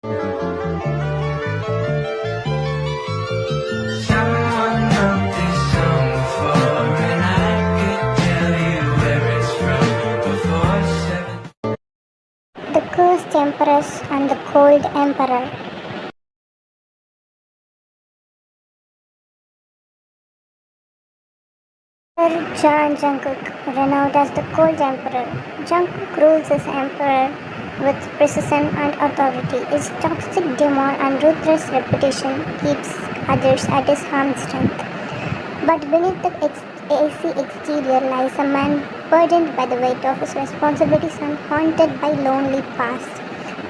Someone wrote this song before, and I could tell you where it's from before 7. The Cursed Empress and the Cold Emperor. Jungkook, renowned as the Cold Emperor. Jungkook rules as emperor with precision and authority. His toxic demon and ruthless reputation keeps others at his arm's strength. But beneath the AC exterior lies a man burdened by the weight of his responsibilities and haunted by lonely past.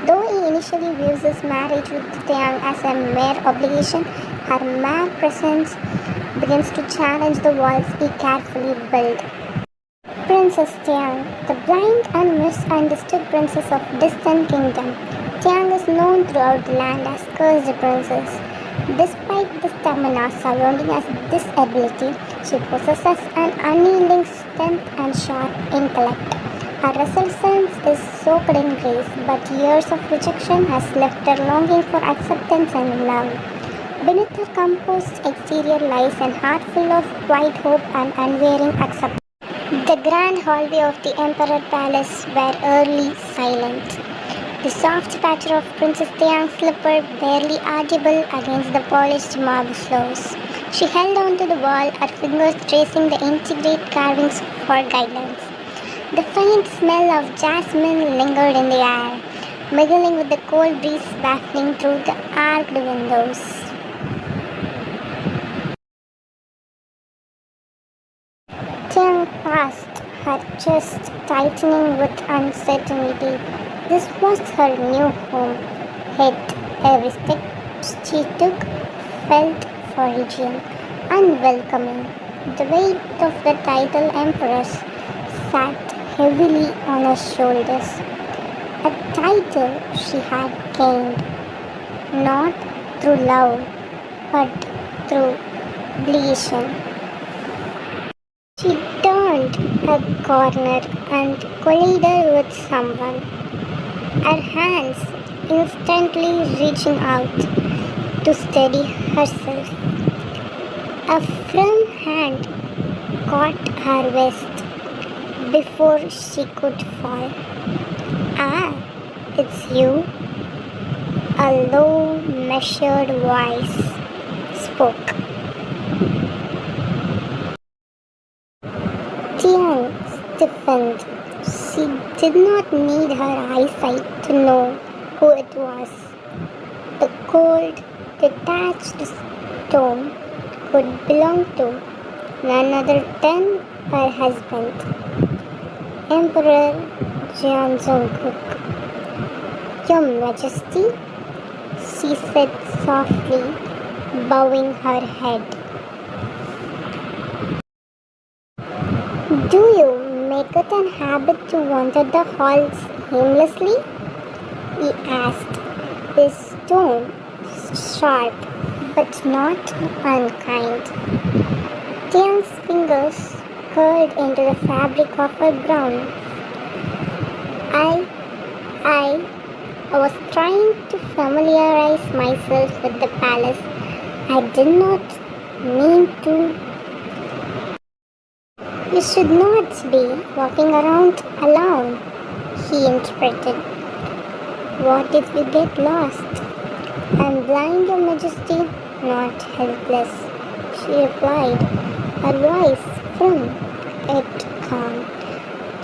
Though he initially views his marriage with Taehyung as a mere obligation, her mere presence begins to challenge the walls he carefully built. Princess Taehyung, the blind and misunderstood princess of distant kingdom. Taehyung is known throughout the land as cursed princess. Despite the stamina surrounding her disability, she possesses an unyielding strength and sharp intellect. Her resilience is soaked in grace, but years of rejection has left her longing for acceptance and love. Beneath her composed exterior lies an heart full of quiet hope and unwavering acceptance. The grand hallway of the Emperor Palace were early silent. The soft patter of Princess Taehyung's slipper barely audible against the polished marble floors. She held on to the wall, her fingers tracing the intricate carvings for guidance. The faint smell of jasmine lingered in the air, mingling with the cold breeze wafting through the arched windows. Taehyung passed, her chest tightening with uncertainty. This was her new home, yet every step she took felt foreign, unwelcoming. The weight of the title Empress sat heavily on her shoulders, a title she had gained, not through love, but through obligation. She turned a corner and collided with someone, her hands instantly reaching out to steady herself. A firm hand caught her waist before she could fall. "Ah, it's you," a low, measured voice spoke. Taehyung stiffened. She did not need her eyesight to know who it was. The cold, detached stone could belong to none other than her husband, Emperor Jungkook. "Your Majesty," she said softly, bowing her head. "Do you make it an habit to wander the halls aimlessly?" he asked, his tone sharp but not unkind. Taehyung's fingers curled into the fabric of her gown. I was trying to familiarize myself with the palace. I did not mean to." "You should not be walking around alone," he interpreted. "What if we get lost?" "I'm blind, Your Majesty, not helpless," she replied, her voice firm yet calm.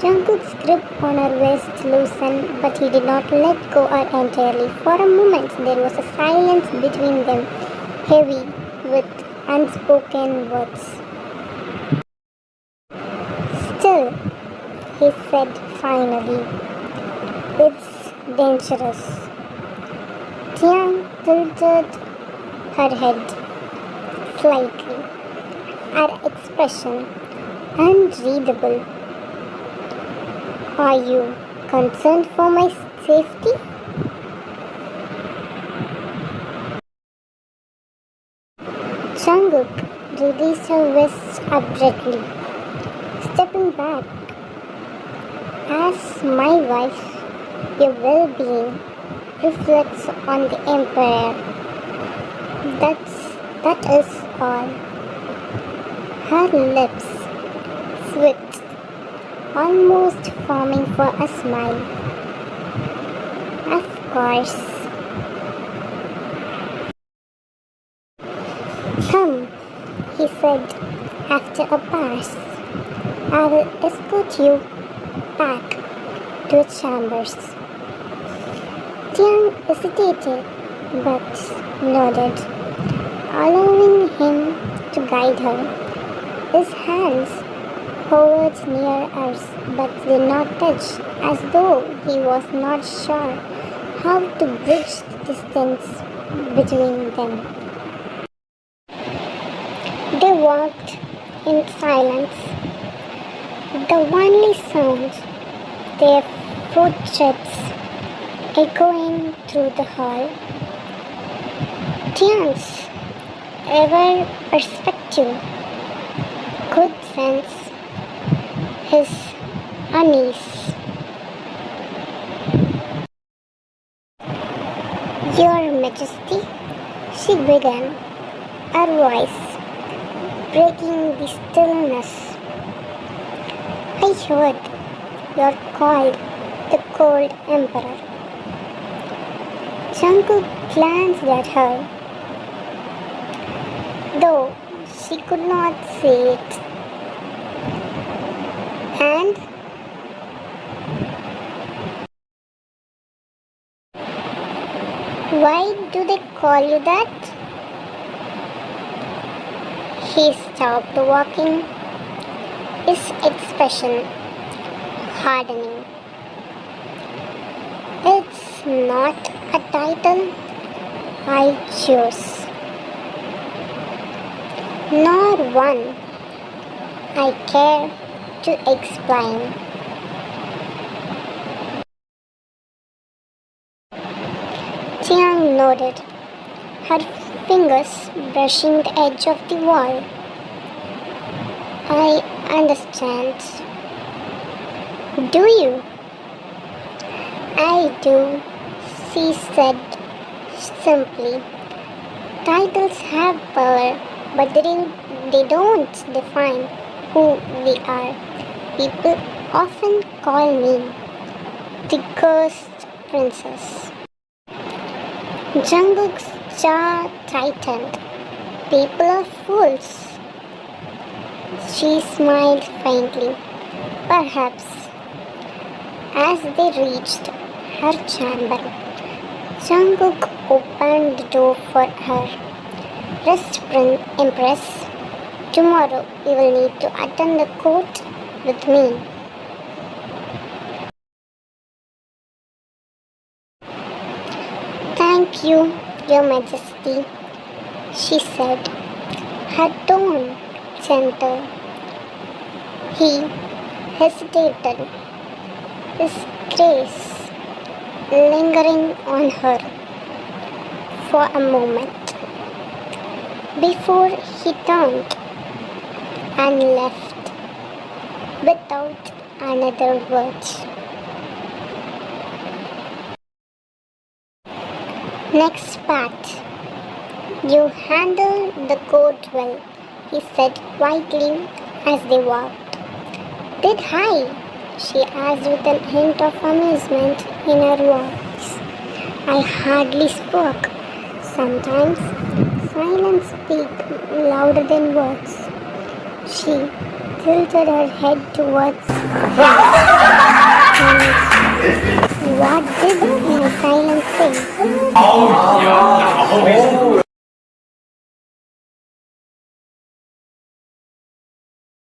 Jungkook's grip on her waist loosened, but he did not let go her entirely. For a moment there was a silence between them, heavy with unspoken words. "Still," he said finally, "it's dangerous." Taehyung tilted her head slightly, her expression unreadable. "Are you concerned for my safety?" Jungkook released her waist abruptly, stepping back. "As my wife, your well-being reflects on the emperor. That is all. Her lips switched, almost forming for a smile. Of course. Come, he said after a pause. I will escort you back to the chambers. Taehyung hesitated but nodded, allowing him to guide her. His hands hovered near hers but did not touch, as though he was not sure how to bridge the distance between them. They walked in silence. The only sound, their footsteps echoing through the hall. Taehyung's ever perspective could sense his unease. Your Majesty, she began, her voice breaking the stillness. I heard you're called the Cold Emperor. Jungkook glanced at her, though she could not see it. And why do they call you that? He stopped walking, his expression hardening. It's not a title I choose, nor one I care to explain. Taehyung nodded, her fingers brushing the edge of the wall. I understand. Do you? I do, she said simply. Titles have power, but they don't define who we are. People often call me the Cursed Princess. Jungkook's jaw tightened. People are fools. She smiled faintly. Perhaps. As they reached her chamber, Jungkook opened the door for her. Rest, Empress. Tomorrow you will need to attend the court with me. Thank you, Your Majesty, she said, her tone gentle. He hesitated, his gaze lingering on her for a moment before he turned and left without another word. Next part. You handle the court well, he said quietly as they walked. Did I? She asked with a hint of amusement in her voice. I hardly spoke. Sometimes silence speaks louder than words. She tilted her head towards him. And what did my silence say?